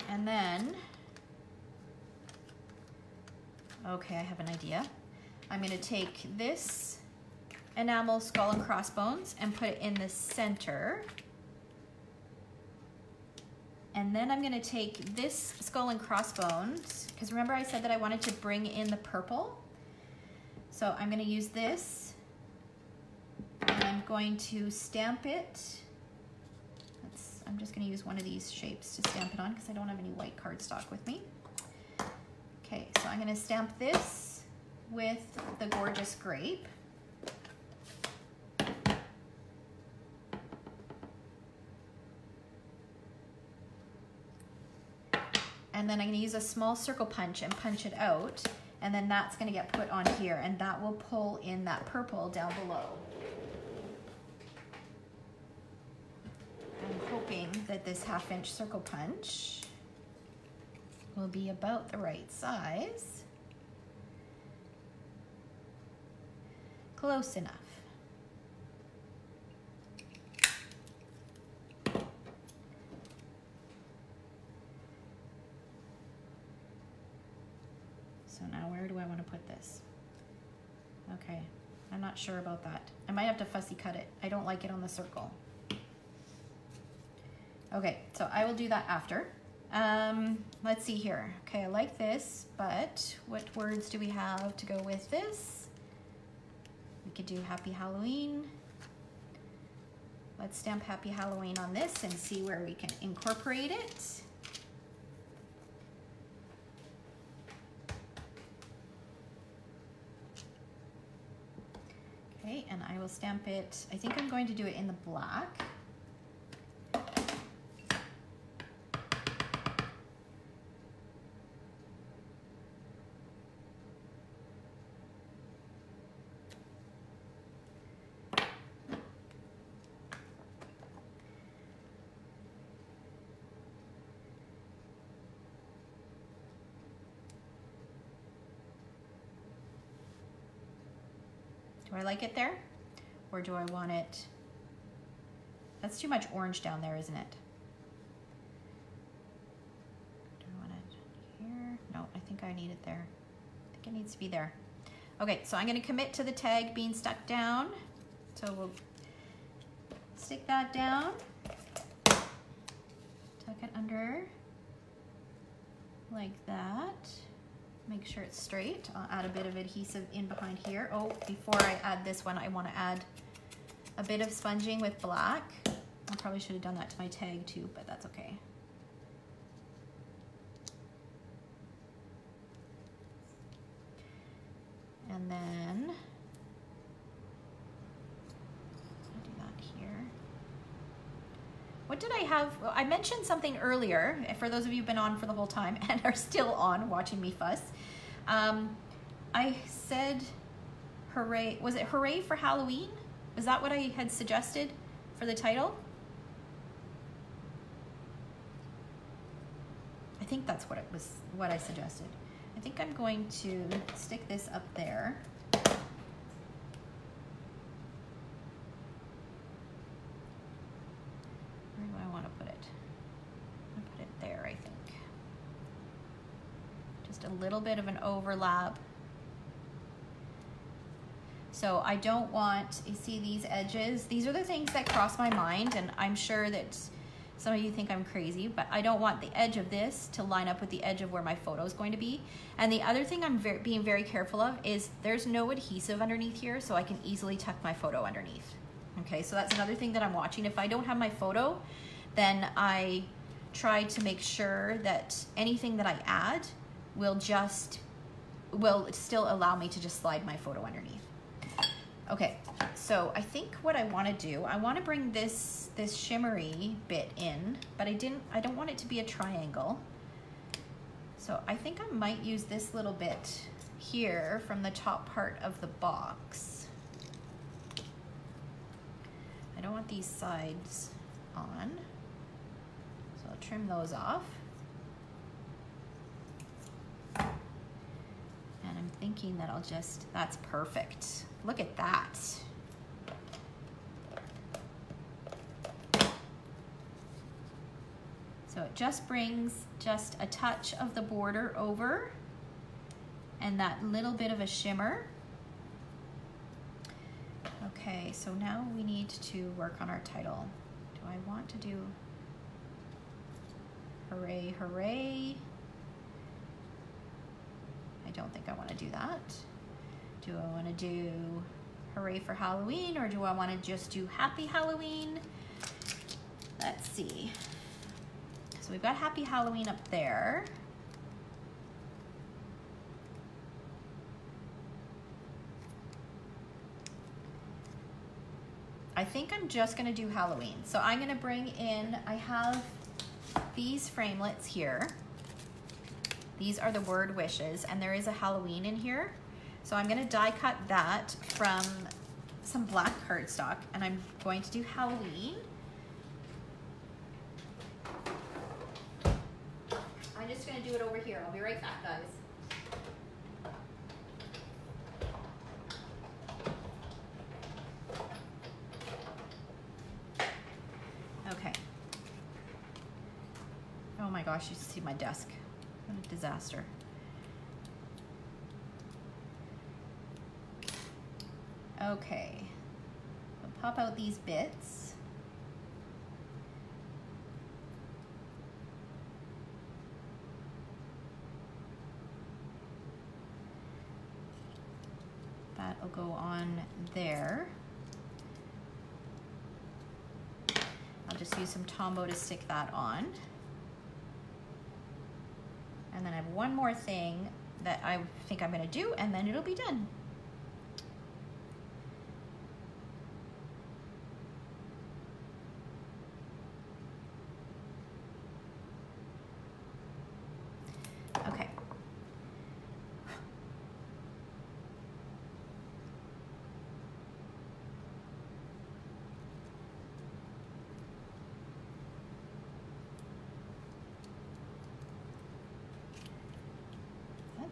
And then, okay, I have an idea. I'm gonna take this enamel skull and crossbones and put it in the center. And then I'm gonna take this skull and crossbones, because remember I said that I wanted to bring in the purple. So I'm gonna use this, and I'm going to stamp it. I'm just gonna use one of these shapes to stamp it on because I don't have any white cardstock with me. Okay, so I'm gonna stamp this with the gorgeous grape. And then I'm gonna use a small circle punch and punch it out, and then that's gonna get put on here, and that will pull in that purple down below. I'm hoping that this 1/2-inch circle punch will be about the right size. Close enough. So now where do I want to put this? Okay, I'm not sure about that. I might have to fussy cut it. I don't like it on the circle. Okay, so I will do that after. Let's see here. Okay, I like this, but what words do we have to go with this? We could do Happy Halloween. Let's stamp Happy Halloween on this and see where we can incorporate it. Okay, and I will stamp it. I think I'm going to do it in the black. Do I like it there? Or do I want it? That's too much orange down there, isn't it? Do I want it here? No, I think I need it there. I think it needs to be there. Okay, so I'm gonna commit to the tag being stuck down. So we'll stick that down, tuck it under like that. Make sure it's straight. I'll add a bit of adhesive in behind here. Oh, before I add this one, I want to add a bit of sponging with black. I probably should have done that to my tag too, but that's okay. And then I'll do that here. What did I have? Well, I mentioned something earlier, for those of you who've been on for the whole time and are still on watching me fuss. I said hooray, was it hooray for Halloween? Was that what I had suggested for the title? I think that's what it was, what I suggested. I think I'm going to stick this up there. A little bit of an overlap. So I don't want, you see these edges, these are the things that cross my mind, and I'm sure that some of you think I'm crazy, but I don't want the edge of this to line up with the edge of where my photo is going to be. And the other thing I'm being very careful of is there's no adhesive underneath here, so I can easily tuck my photo underneath. Okay, so that's another thing that I'm watching. If I don't have my photo, then I try to make sure that anything that I add will still allow me to just slide my photo underneath. Okay, so I think what I want to do, I want to bring this shimmery bit in, but I don't want it to be a triangle. So I think I might use this little bit here from the top part of the box. I don't want these sides on, so I'll trim those off. And I'm thinking that I'll just, that's perfect. Look at that. So it just brings just a touch of the border over and that little bit of a shimmer. Okay, so now we need to work on our title. Do I want to do, Hooray, hooray. I don't think I want to do that. Do I want to do hooray for Halloween, or do I want to just do happy Halloween? Let's see. So we've got happy Halloween up there. I think I'm just gonna do Halloween. So I'm gonna bring in, I have these framelits here. These are the word wishes, and there is a Halloween in here. So I'm gonna die cut that from some black cardstock, and I'm going to do Halloween. I'm just gonna do it over here. I'll be right back, guys. Okay. Oh my gosh, you see my desk. What a disaster. Okay. I'll pop out these bits. That'll go on there. I'll just use some Tombow to stick that on. And then I have one more thing that I think I'm gonna do, and then it'll be done. Okay.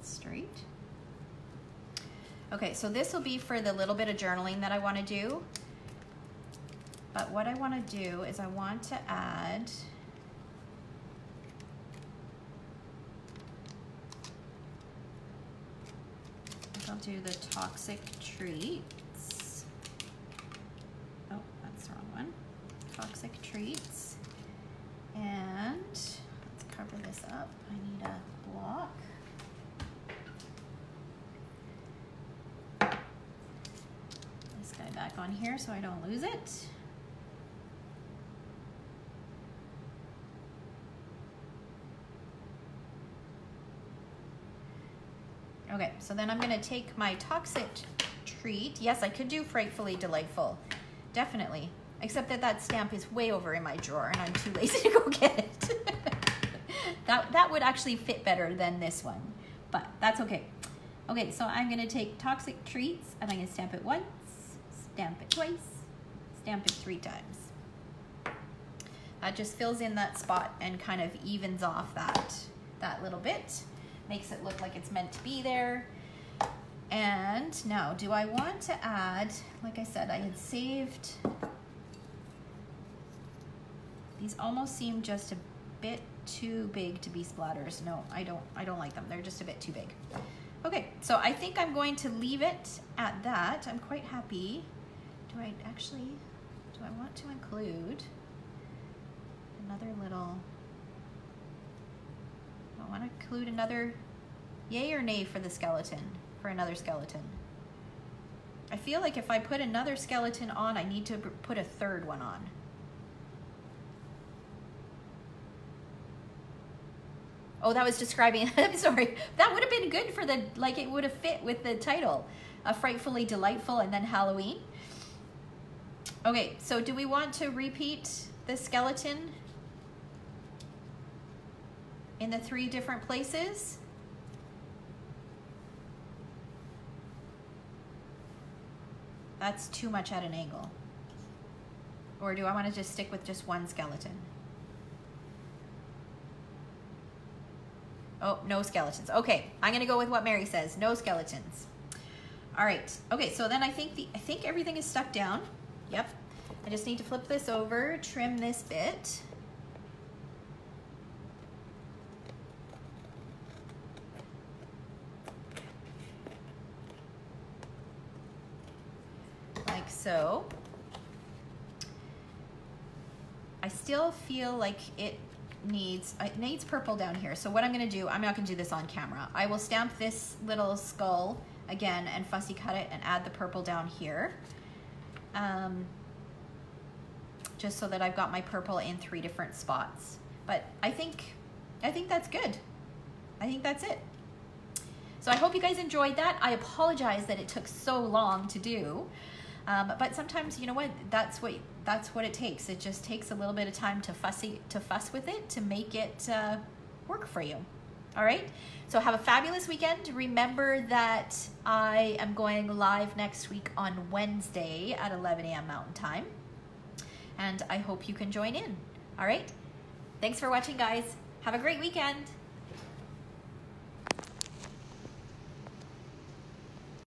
Straight. Okay, so this will be for the little bit of journaling that I want to do. But what I want to do is I want to add I'll do the toxic treats. Oh, that's the wrong one. Toxic treats. And let's cover this up. I need a block. Back on here so I don't lose it. Okay, so then I'm going to take my toxic treat. Yes, I could do frightfully delightful. Definitely. Except that that stamp is way over in my drawer and I'm too lazy to go get it. that would actually fit better than this one, but that's okay. Okay, so I'm going to take toxic treats and I'm going to stamp it once. Stamp it twice, stamp it 3 times. That just fills in that spot and kind of evens off that little bit. Makes it look like it's meant to be there. And now, do I want to add, like I said, I had saved, these almost seem just a bit too big to be splatters. No, I don't like them. They're just a bit too big. Okay, so I think I'm going to leave it at that. I'm quite happy. Do I want to include another little, I want to include another, yay or nay for the skeleton, for another skeleton. I feel like if I put another skeleton on, I need to put a third one on. Oh, that was describing, I'm sorry. That would have been good for the, like it would have fit with the title, A Frightfully Delightful and then Halloween. Okay, so do we want to repeat the skeleton in the 3 different places? That's too much at an angle. Or do I want to just stick with just one skeleton? Oh, no skeletons. Okay, I'm gonna go with what Mary says. No skeletons. All right. Okay, so then I think everything is stuck down. Yep. I just need to flip this over, trim this bit. Like so. I still feel like it needs purple down here. So what I'm gonna do, I'm not gonna do this on camera. I will stamp this little skull again and fussy cut it and add the purple down here. Just so that I've got my purple in 3 different spots. But I think that's good. I think that's it. So I hope you guys enjoyed that. I apologize that it took so long to do. But sometimes, you know what, that's what it takes. It just takes a little bit of time to fuss with it to make it work for you. All right, so have a fabulous weekend. Remember that I am going live next week on Wednesday at 11 a.m. Mountain Time, and I hope you can join in. All right, thanks for watching, guys. Have a great weekend.